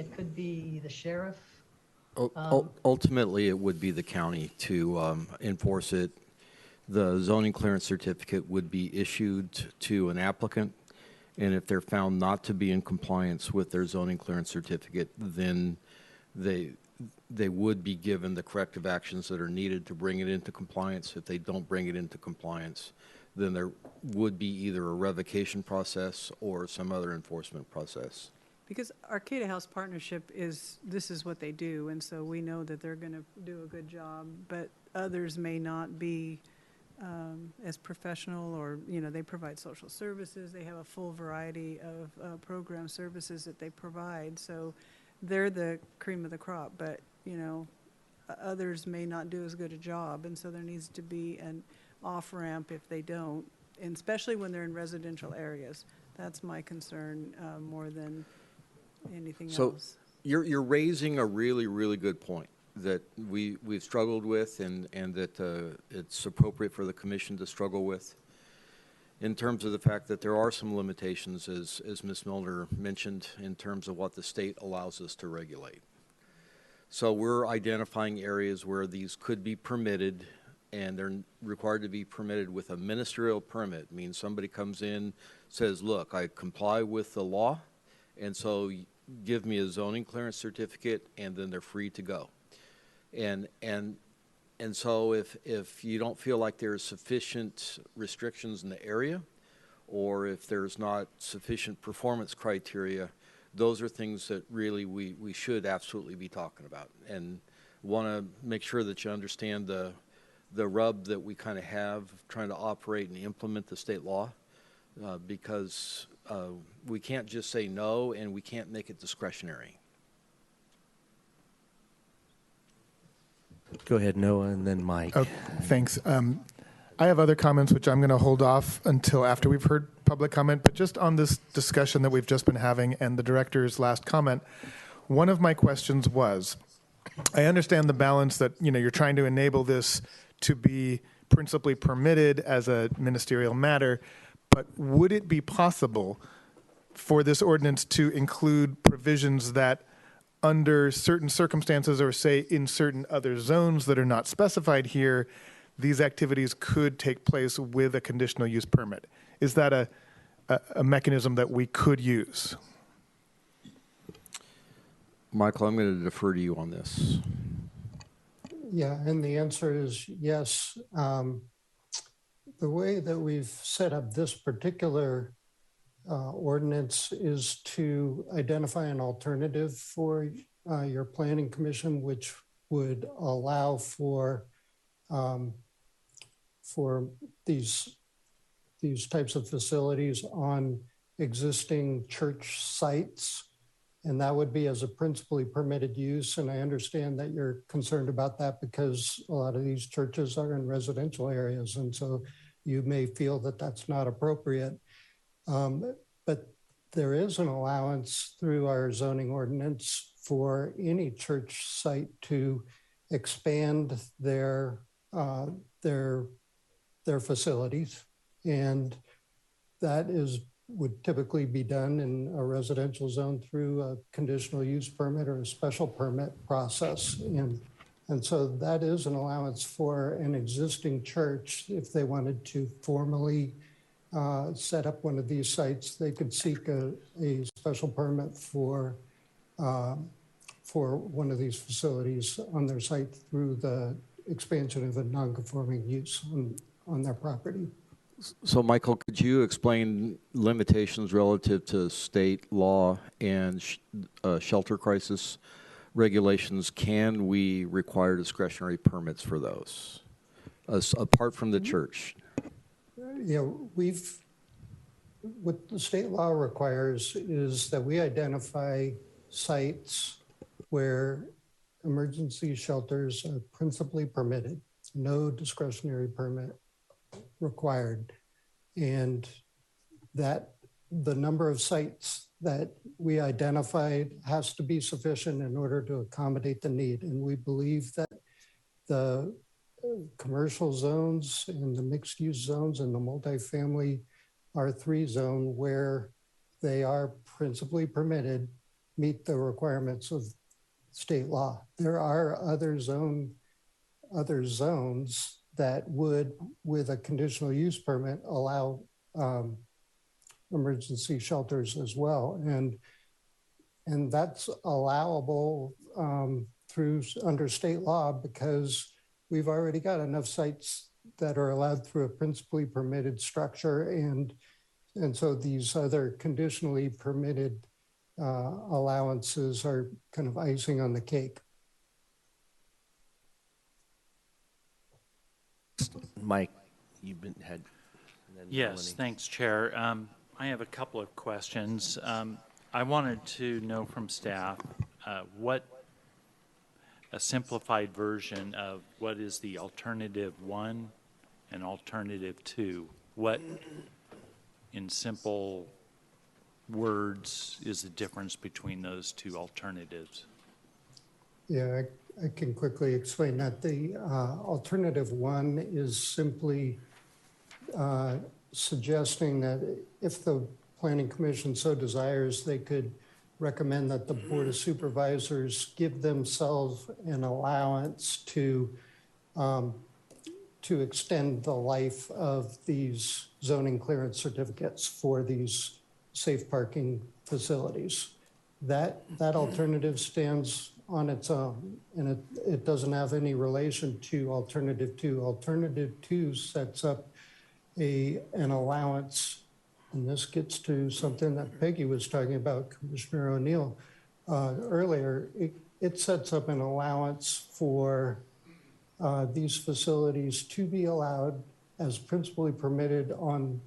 it could be the sheriff. Ultimately, it would be the county to enforce it. The zoning clearance certificate would be issued to an applicant, and if they're found not to be in compliance with their zoning clearance certificate, then they would be given the corrective actions that are needed to bring it into compliance. If they don't bring it into compliance, then there would be either a revocation process or some other enforcement process. Because Arcata House Partnership this is what they do, and so we know that they're going to do a good job, but others may not be as professional, or, they provide social services. They have a full variety of program services that they provide, so they're the cream of the crop, but, others may not do as good a job, and so there needs to be an off-ramp if they don't, and especially when they're in residential areas. That's my concern more than anything else. So you're raising a really, really good point that we've struggled with, and that it's appropriate for the commission to struggle with, in terms of the fact that there are some limitations, as Ms. Milner mentioned, in terms of what the state allows us to regulate. So we're identifying areas where these could be permitted, and they're required to be permitted with a ministerial permit. It means somebody comes in, says, look, I comply with the law, and so give me a zoning clearance certificate, and then they're free to go. And so if you don't feel like there's sufficient restrictions in the area, or if there's not sufficient performance criteria, those are things that really we should absolutely be talking about. And want to make sure that you understand the rub that we kind of have trying to operate and implement the state law, because we can't just say no, and we can't make it discretionary. Go ahead, Noah, and then Mike. Oh, thanks. I have other comments, which I'm going to hold off until after we've heard public comment. But just on this discussion that we've just been having and the director's last comment, one of my questions was, I understand the balance that, you're trying to enable this to be principally permitted as a ministerial matter, but would it be possible for this ordinance to include provisions that under certain circumstances, or say in certain other zones that are not specified here, these activities could take place with a conditional use permit? Is that a mechanism that we could use? Michael, I'm going to defer to you on this. Yeah, and the answer is yes. The way that we've set up this particular ordinance is to identify an alternative for your planning commission, which would allow for these types of facilities on existing church sites. And that would be as a principally permitted use. And I understand that you're concerned about that because a lot of these churches are in residential areas. And so you may feel that that's not appropriate. But there is an allowance through our zoning ordinance for any church site to expand their facilities. And that would typically be done in a residential zone through a conditional use permit or a special permit process. And so that is an allowance for an existing church. If they wanted to formally set up one of these sites, they could seek a special permit for one of these facilities on their site through the expansion of a non-conforming use on their property. So, Michael, could you explain limitations relative to state law and shelter crisis regulations? Can we require discretionary permits for those, apart from the church? Yeah, what the state law requires is that we identify sites where emergency shelters are principally permitted, no discretionary permit required, and that the number of sites that we identified has to be sufficient in order to accommodate the need. And we believe that the commercial zones and the mixed use zones and the multifamily R3 zone, where they are principally permitted, meet the requirements of state law. There are other zones that would, with a conditional use permit, allow emergency shelters as well. And that's allowable under state law because we've already got enough sites that are allowed through a principally permitted structure. And so these other conditionally permitted allowances are kind of icing on the cake. Mike, you've been had. Yes, thanks, Chair. I have a couple of questions. I wanted to know from staff what a simplified version of what is the alternative 1 and alternative 2. What, in simple words, is the difference between those two alternatives? Yeah, I can quickly explain that. The alternative 1 is simply suggesting that if the Planning Commission so desires, they could recommend that the Board of Supervisors give themselves an allowance to extend the life of these zoning clearance certificates for these safe parking facilities. That alternative stands on its own, and it doesn't have any relation to alternative 2. Alternative 2 sets up an allowance, and this gets to something that Peggy was talking about, Commissioner O'Neill, earlier. It sets up an allowance for these facilities to be allowed as principally permitted on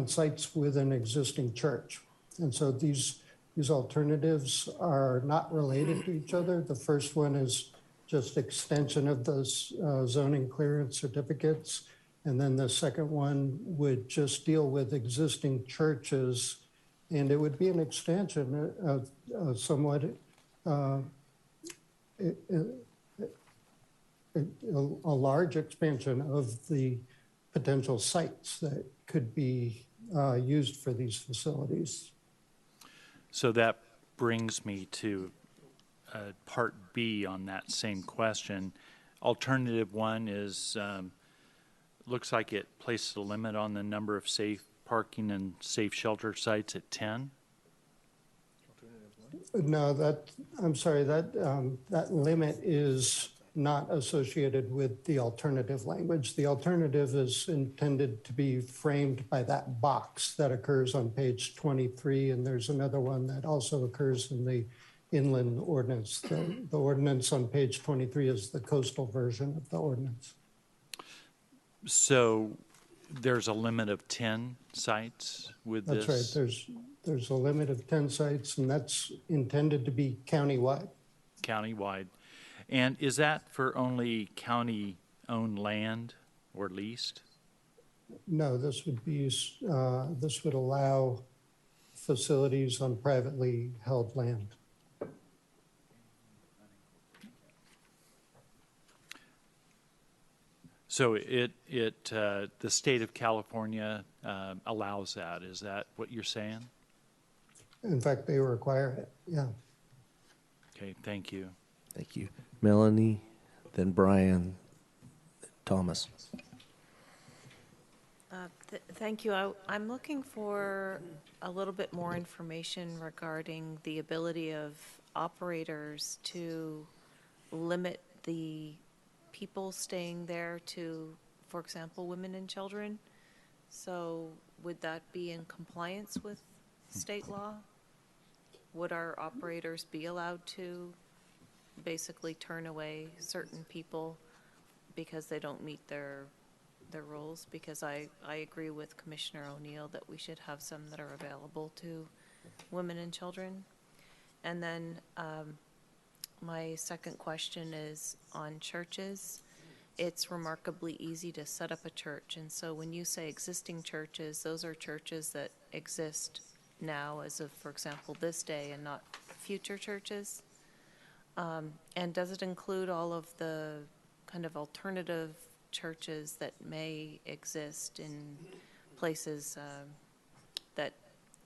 sites with an existing church. And so these alternatives are not related to each other. The first one is just extension of those zoning clearance certificates. And then the second one would just deal with existing churches, and it would be an extension of somewhat a large expansion of the potential sites that could be used for these facilities. So that brings me to part B on that same question. Alternative 1 is looks like it places a limit on the number of safe parking and safe shelter sites at 10. No, I'm sorry, that limit is not associated with the alternative language. The alternative is intended to be framed by that box that occurs on page 23, and there's another one that also occurs in the inland ordinance. The ordinance on page 23 is the coastal version of the ordinance. So there's a limit of 10 sites with this? That's right. There's a limit of 10 sites, and that's intended to be countywide. Countywide. And is that for only county-owned land or leased? No, this would allow facilities on privately held land. So the state of California allows that. Is that what you're saying? In fact, they require it, yeah. Okay, thank you. Thank you. Melanie, then Brian, Thomas. Thank you. I'm looking for a little bit more information regarding the ability of operators to limit the people staying there to, for example, women and children. So would that be in compliance with state law? Would our operators be allowed to basically turn away certain people because they don't meet their roles? Because I agree with Commissioner O'Neill that we should have some that are available to women and children. And then my second question is on churches. It's remarkably easy to set up a church. And so when you say existing churches, those are churches that exist now as of, for example, this day and not future churches. And does it include all of the kind of alternative churches that may exist in places that,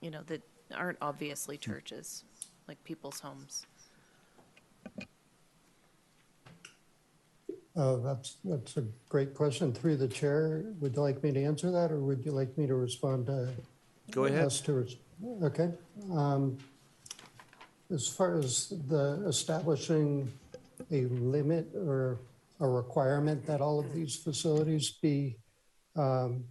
you know, that aren't obviously churches, like people's homes? That's a great question. Through the chair, would you like me to answer that, or would you like me to respond to? Go ahead. Okay. As far as the establishing a limit or a requirement that all of these facilities be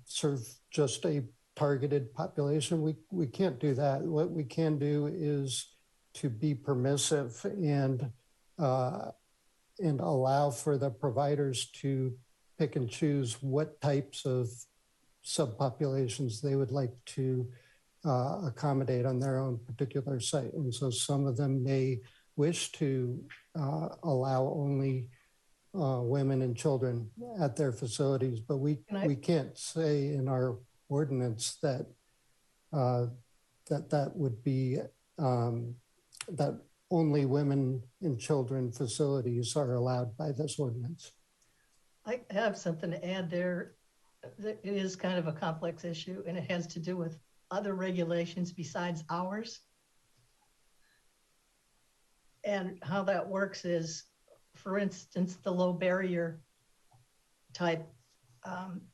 serve just a targeted population, we can't do that. What we can do is to be permissive and allow for the providers to pick and choose what types of subpopulations they would like to accommodate on their own particular site. And so some of them may wish to allow only women and children at their facilities, but we can't say in our ordinance that that would be that only women and children facilities are allowed by this ordinance. I have something to add there. It is kind of a complex issue, and it has to do with other regulations besides ours. And how that works is, for instance, the low barrier type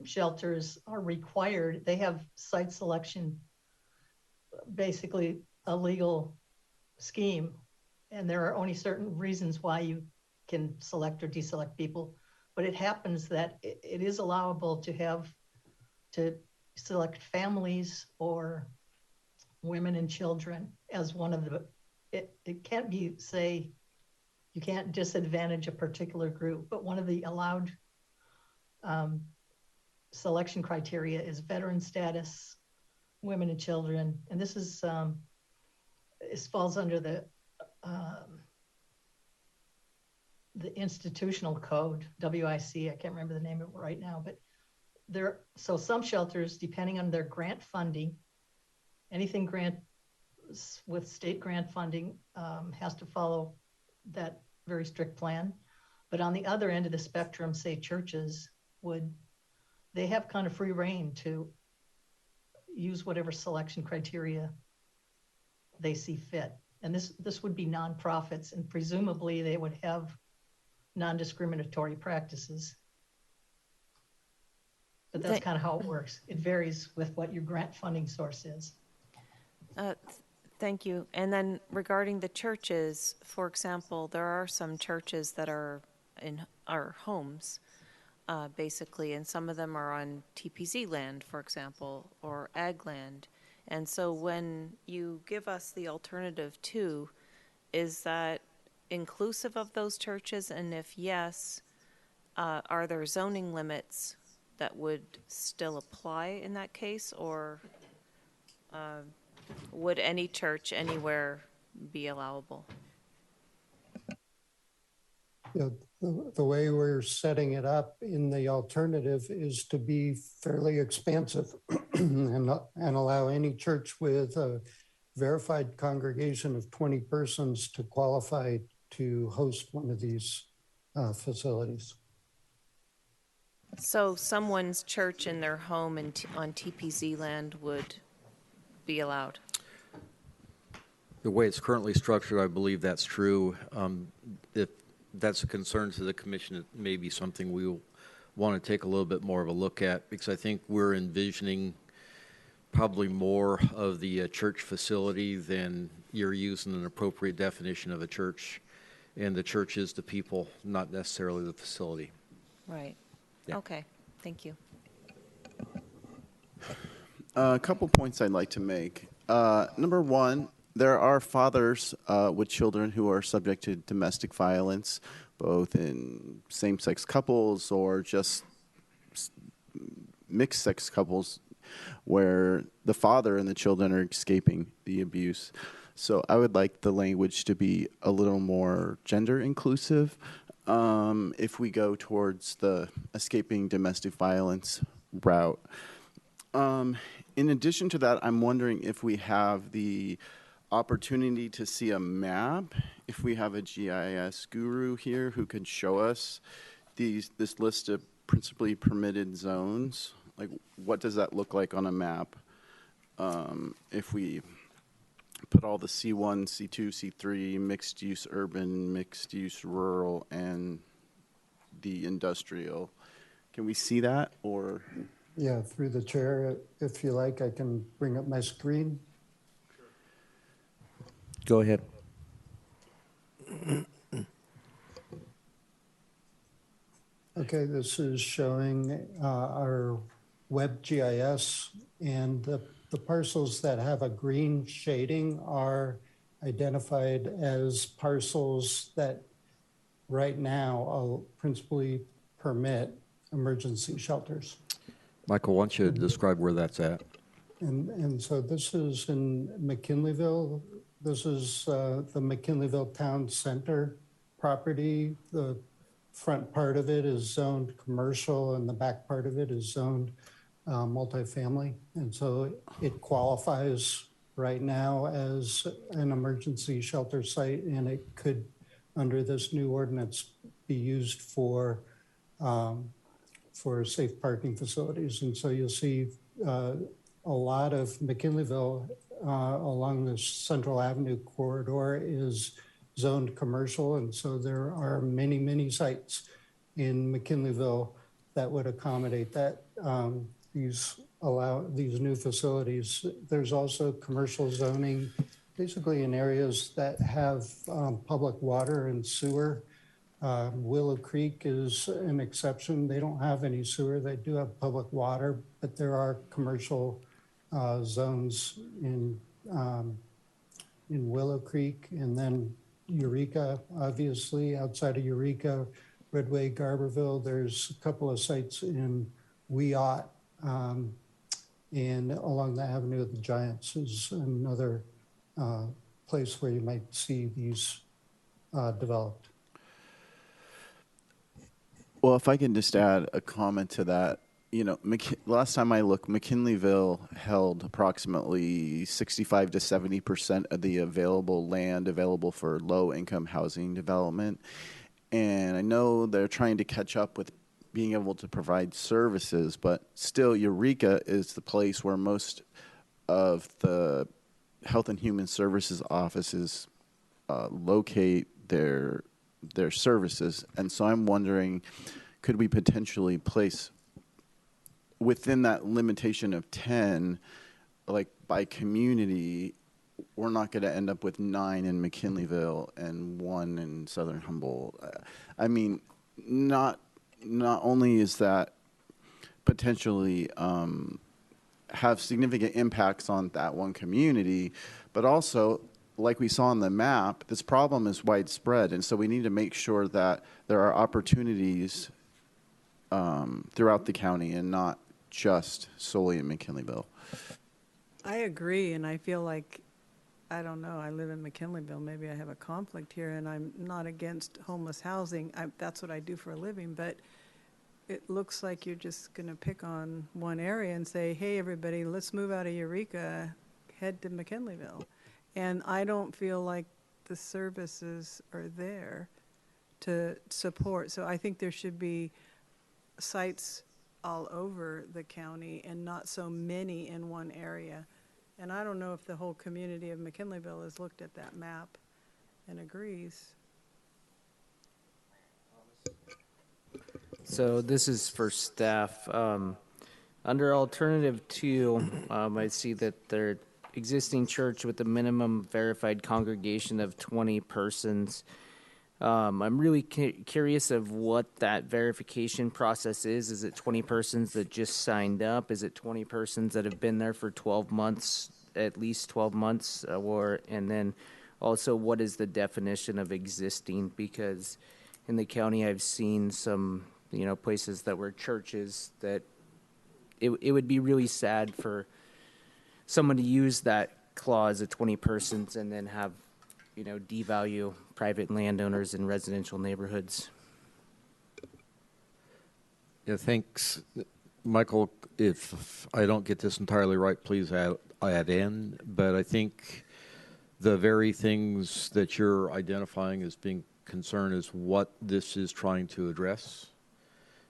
shelters are required. They have site selection, basically a legal scheme. And there are only certain reasons why you can select or deselect people. But it happens that it is allowable to select families or women and children as one of the, it can't be, say, you can't disadvantage a particular group, but one of the allowed selection criteria is veteran status, women and children. And this is, this falls under the institutional code, WIC, I can't remember the name of it right now, but so some shelters, depending on their grant funding, anything with state grant funding has to follow that very strict plan. But on the other end of the spectrum, say churches they have kind of free reign to use whatever selection criteria they see fit. And this would be nonprofits, and presumably they would have non-discriminatory practices. But that's kind of how it works. It varies with what your grant funding source is. Thank you. And then regarding the churches, for example, there are some churches that are in our homes, basically, and some of them are on TPZ land, for example, or ag land. And so when you give us the alternative too, is that inclusive of those churches? And if yes, are there zoning limits that would still apply in that case, or would any church anywhere be allowable? The way we're setting it up in the alternative is to be fairly expansive and allow any church with a verified congregation of 20 persons to qualify to host one of these facilities. So someone's church in their home on TPZ land would be allowed? The way it's currently structured, I believe that's true. If that's a concern to the commission, it may be something we'll want to take a little bit more of a look at, because I think we're envisioning probably more of the church facility than you're using an appropriate definition of a church. And the church is the people, not necessarily the facility. Right. Yeah. Okay. Thank you. A couple points I'd like to make. Number one, there are fathers with children who are subject to domestic violence, both in same-sex couples or just mixed-sex couples, where the father and the children are escaping the abuse. So I would like the language to be a little more gender inclusive if we go towards the escaping domestic violence route. In addition to that, I'm wondering if we have the opportunity to see a map, if we have a GIS guru here who could show us this list of principally permitted zones. Like, what does that look like on a map? If we put all the C1, C2, C3, mixed use urban, mixed use rural, and the industrial. Can we see that, or? Yeah, through the chair, if you like, I can bring up my screen. Go ahead. Okay, this is showing our web GIS, and the parcels that have a green shading are identified as parcels that right now principally permit emergency shelters. Michael, why don't you describe where that's at? And so this is in McKinleyville. This is the McKinleyville Town Center property. The front part of it is zoned commercial and the back part of it is zoned multifamily. And so it qualifies right now as an emergency shelter site, and it could, under this new ordinance, be used for safe parking facilities. And so you'll see a lot of McKinleyville along the Central Avenue corridor is zoned commercial. And so there are many, many sites in McKinleyville that would accommodate that, these new facilities. There's also commercial zoning, basically in areas that have public water and sewer. Willow Creek is an exception. They don't have any sewer. They do have public water, but there are commercial zones in Willow Creek, and then Eureka, obviously, outside of Eureka, Redway, Garberville. There's a couple of sites in Weot, and along the Avenue of the Giants is another place where you might see these developed. Well, if I can just add a comment to that, you know, last time I looked, McKinleyville held approximately 65 to 70% of the available land available for low-income housing development. And I know they're trying to catch up with being able to provide services, but still Eureka is the place where most of the Health and Human Services offices locate their services. And so I'm wondering, could we potentially place within that limitation of 10, like by community, we're not going to end up with 9 in McKinleyville and 1 in Southern Humboldt. I mean, not only is that potentially have significant impacts on that one community, but also, like we saw on the map, this problem is widespread, and so we need to make sure that there are opportunities throughout the county and not just solely in McKinleyville. I agree, and I feel like, I don't know, I live in McKinleyville, maybe I have a conflict here, and I'm not against homeless housing. That's what I do for a living, but it looks like you're just going to pick on one area and say, hey, everybody, let's move out of Eureka, head to McKinleyville. And I don't feel like the services are there to support. So I think there should be sites all over the county and not so many in one area. And I don't know if the whole community of McKinleyville has looked at that map and agrees. So this is for staff. Under alternative 2, I see that their existing church with a minimum verified congregation of 20 persons. I'm really curious of what that verification process is. Is it 20 persons that just signed up? Is it 20 persons that have been there for 12 months, at least 12 months? And then also, what is the definition of existing? Because in the county, I've seen some, places that were churches that it would be really sad for someone to use that clause of 20 persons and then have, devalue private landowners in residential neighborhoods. Yeah, thanks. Michael, if I don't get this entirely right, please add in. But I think the very things that you're identifying as being concerned is what this is trying to address.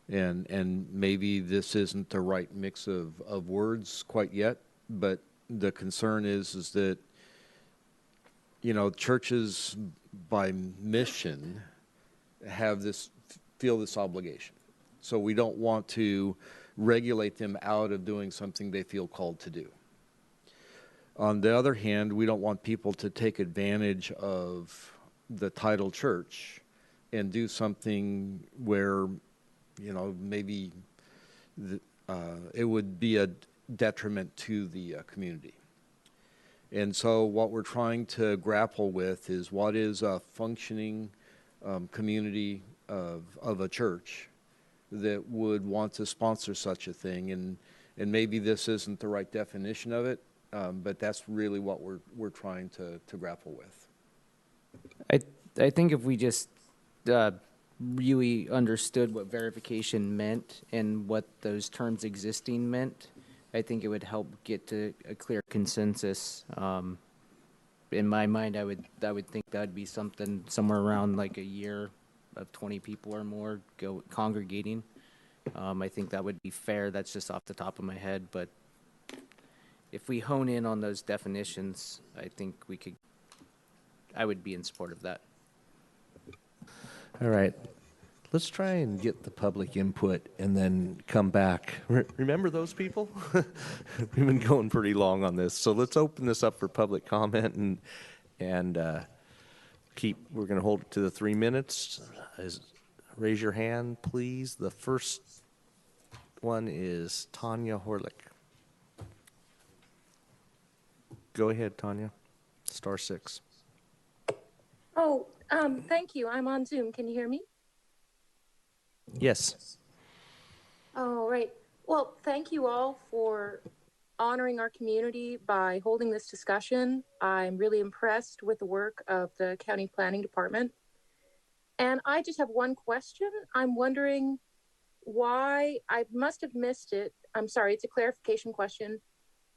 And maybe this isn't the right mix of words quite yet, but the concern is that churches by mission feel this obligation. So we don't want to regulate them out of doing something they feel called to do. On the other hand, we don't want people to take advantage of the title church and do something where, maybe it would be a detriment to the community. And so what we're trying to grapple with is what is a functioning community of a church that would want to sponsor such a thing. And maybe this isn't the right definition of it, but that's really what we're trying to grapple with. I think if we just really understood what verification meant and what those terms existing meant, I think it would help get to a clear consensus. In my mind, I would think that would be something somewhere around like a year of 20 people or more congregating. I think that would be fair. That's just off the top of my head, but if we hone in on those definitions, I think I would be in support of that. All right. Let's try and get the public input and then come back. Remember those people? We've been going pretty long on this. So let's open this up for public comment and we're going to hold it to the 3 minutes. Raise your hand, please. The first one is Tanya Horlick. Go ahead, Tanya. *6. Oh, thank you. I'm on Zoom. Can you hear me? Yes. Oh, right. Well, thank you all for honoring our community by holding this discussion. I'm really impressed with the work of the County Planning Department. And I just have one question. I'm wondering why, I must have missed it. I'm sorry, it's a clarification question.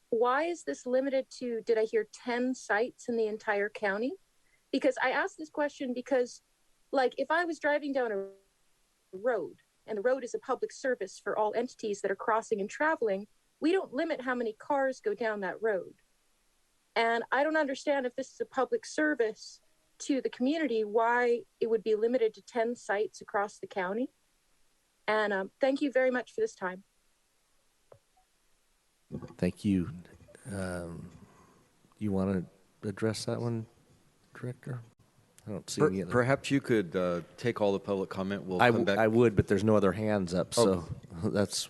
Why is this limited to, did I hear 10 sites in the entire county? Because I asked this question because, like, if I was driving down a road and the road is a public service for all entities that are crossing and traveling, we don't limit how many cars go down that road. And I don't understand if this is a public service to the community, why it would be limited to 10 sites across the county. And thank you very much for this time. Thank you. You want to address that one, Director? I don't see any other. Perhaps you could take all the public comment. We'll come back. I would, but there's no other hands up, so that's...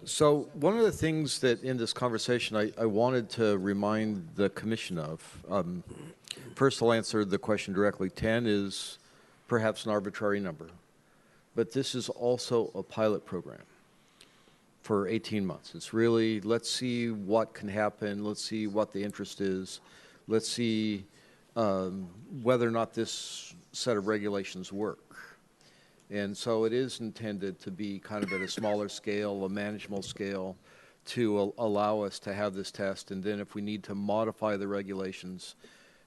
So one of the things that in this conversation I wanted to remind the commission of, first I'll answer the question directly. 10 is perhaps an arbitrary number, but this is also a pilot program for 18 months. It's really, let's see what can happen. Let's see what the interest is. Let's see whether or not this set of regulations work. And so it is intended to be kind of at a smaller scale, a manageable scale, to allow us to have this test. And then if we need to modify the regulations,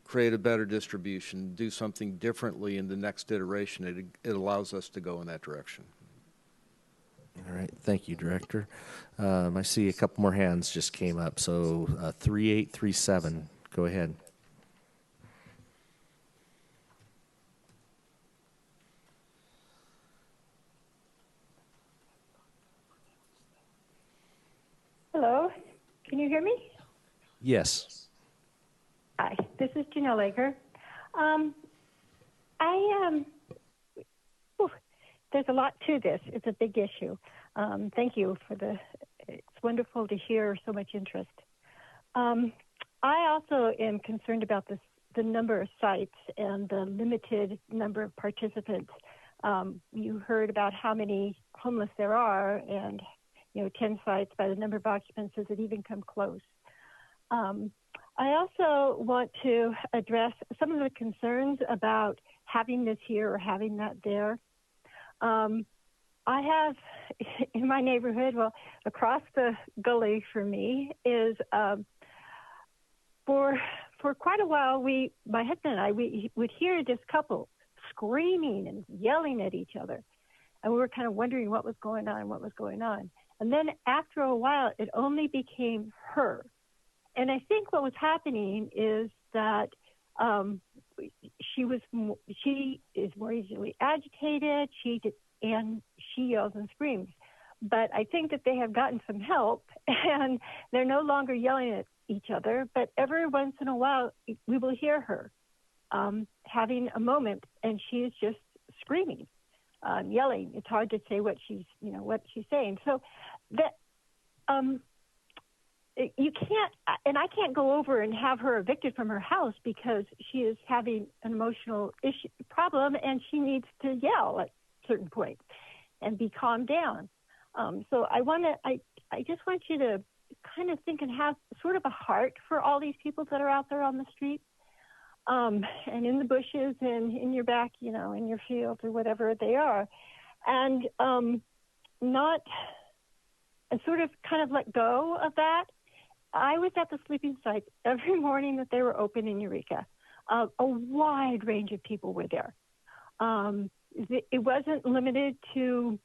create a better distribution, do something differently in the next iteration, it allows us to go in that direction. All right. Thank you, Director. I see a couple more hands just came up. So 3837, go ahead. Hello, can you hear me? Yes. Hi, this is Janelle Laker. There's a lot to this. It's a big issue. Thank you it's wonderful to hear so much interest. I also am concerned about the number of sites and the limited number of participants. You heard about how many homeless there are, and 10 sites by the number of occupants doesn't even come close. I also want to address some of the concerns about having this here or having that there. I have in my neighborhood, well, across the gully from me is for quite a while, my husband and I, we would hear this couple screaming and yelling at each other. And we were kind of wondering what was going on. And then after a while, it only became her. And I think what was happening is that she is more easily agitated. And she yells and screams. But I think that they have gotten some help, and they're no longer yelling at each other. But every once in a while, we will hear her having a moment, and she is just screaming, yelling. It's hard to say what she's saying. So that you can't, and I can't go over and have her evicted from her house because she is having an emotional problem, and she needs to yell at certain points and be calmed down. So I just want you to kind of think and have sort of a heart for all these people that are out there on the street, and in the bushes and in your back, in your field or whatever they are, and not sort of kind of let go of that. I was at the sleeping sites every morning that they were open in Eureka. A wide range of people were there. It wasn't limited to,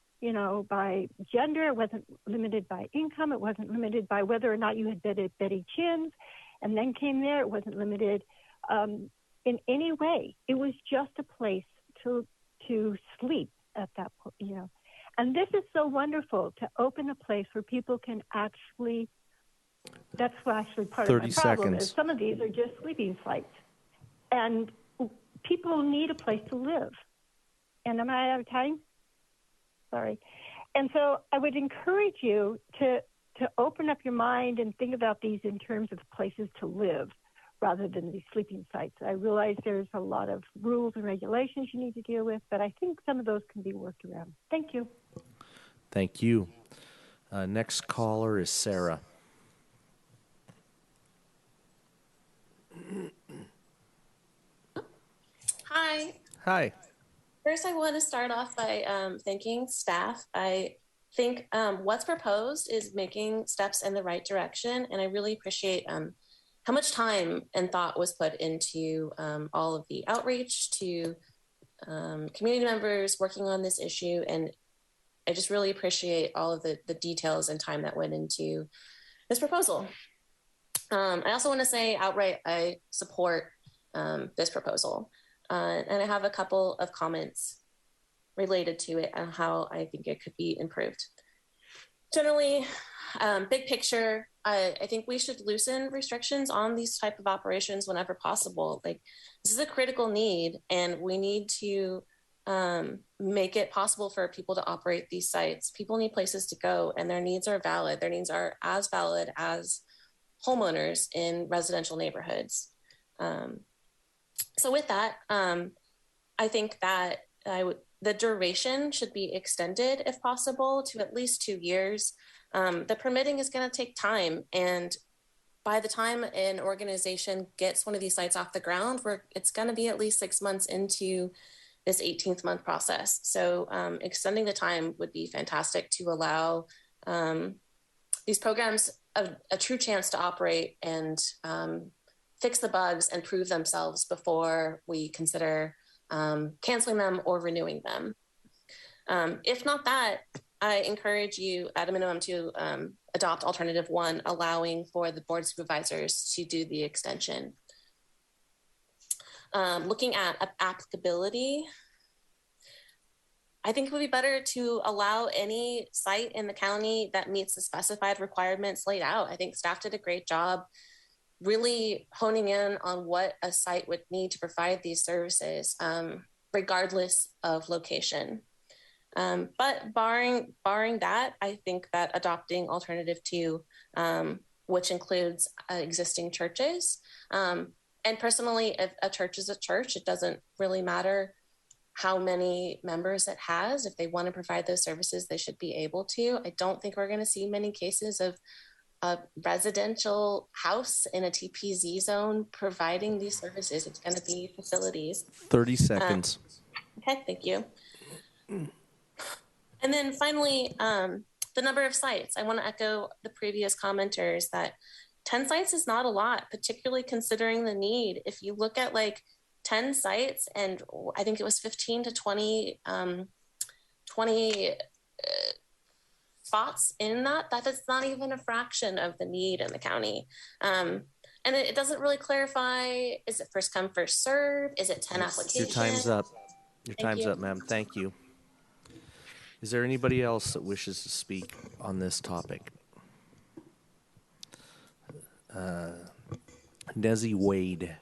by gender. It wasn't limited by income. It wasn't limited by whether or not you had Betty Chins and then came there. It wasn't limited in any way. It was just a place to sleep at that point, And this is so wonderful to open a place where people can actually. That's actually part of my 30 problem. seconds. Is some of these are just sleeping sites, and people need a place to live. And am I out of time? Sorry. And so I would encourage you to open up your mind and think about these in terms of places to live rather than these sleeping sites. I realize there's a lot of rules and regulations you need to deal with, but I think some of those can be worked around. Thank you. Thank you. Next caller is Sarah. Hi. Hi. First, I want to start off by thanking staff. I think what's proposed is making steps in the right direction, and I really appreciate how much time and thought was put into all of the outreach to community members working on this issue, and I just really appreciate all of the details and time that went into this proposal. I also want to say outright, I support this proposal. And I have a couple of comments related to it and how I think it could be improved. Generally, big picture, I think we should loosen restrictions on these type of operations whenever possible. Like, this is a critical need, and we need to make it possible for people to operate these sites. People need places to go, and their needs are valid. Their needs are as valid as homeowners in residential neighborhoods. So with that, I think that the duration should be extended, if possible, to at least 2 years. The permitting is going to take time, and by the time an organization gets one of these sites off the ground, it's going to be at least 6 months into this 18th month process. So extending the time would be fantastic to allow these programs a true chance to operate and fix the bugs and prove themselves before we consider canceling them or renewing them. If not that, I encourage you at a minimum to adopt alternative 1, allowing for the board of supervisors to do the extension. Looking at applicability, I think it would be better to allow any site in the county that meets the specified requirements laid out. I think staff did a great job really honing in on what a site would need to provide these services, regardless of location. But barring that, I think that adopting alternative 2, which includes existing churches, and personally, if a church is a church, it doesn't really matter how many members it has. If they want to provide those services, they should be able to. I don't think we're going to see many cases of a residential house in a TPZ zone providing these services. It's going to be facilities. 30 seconds. Okay, thank you. And then finally, the number of sites. I want to echo the previous commenters that 10 sites is not a lot, particularly considering the need. If you look at like 10 sites, and I think it was 15 to 20 spots in that is not even a fraction of the need in the county. And And it doesn't really clarify, is it first come, first serve? Is it 10 Your applications? time's up. Your Thank time's you. up, ma'am. Thank you. Is there anybody else that wishes to speak on this topic? Desi Wade.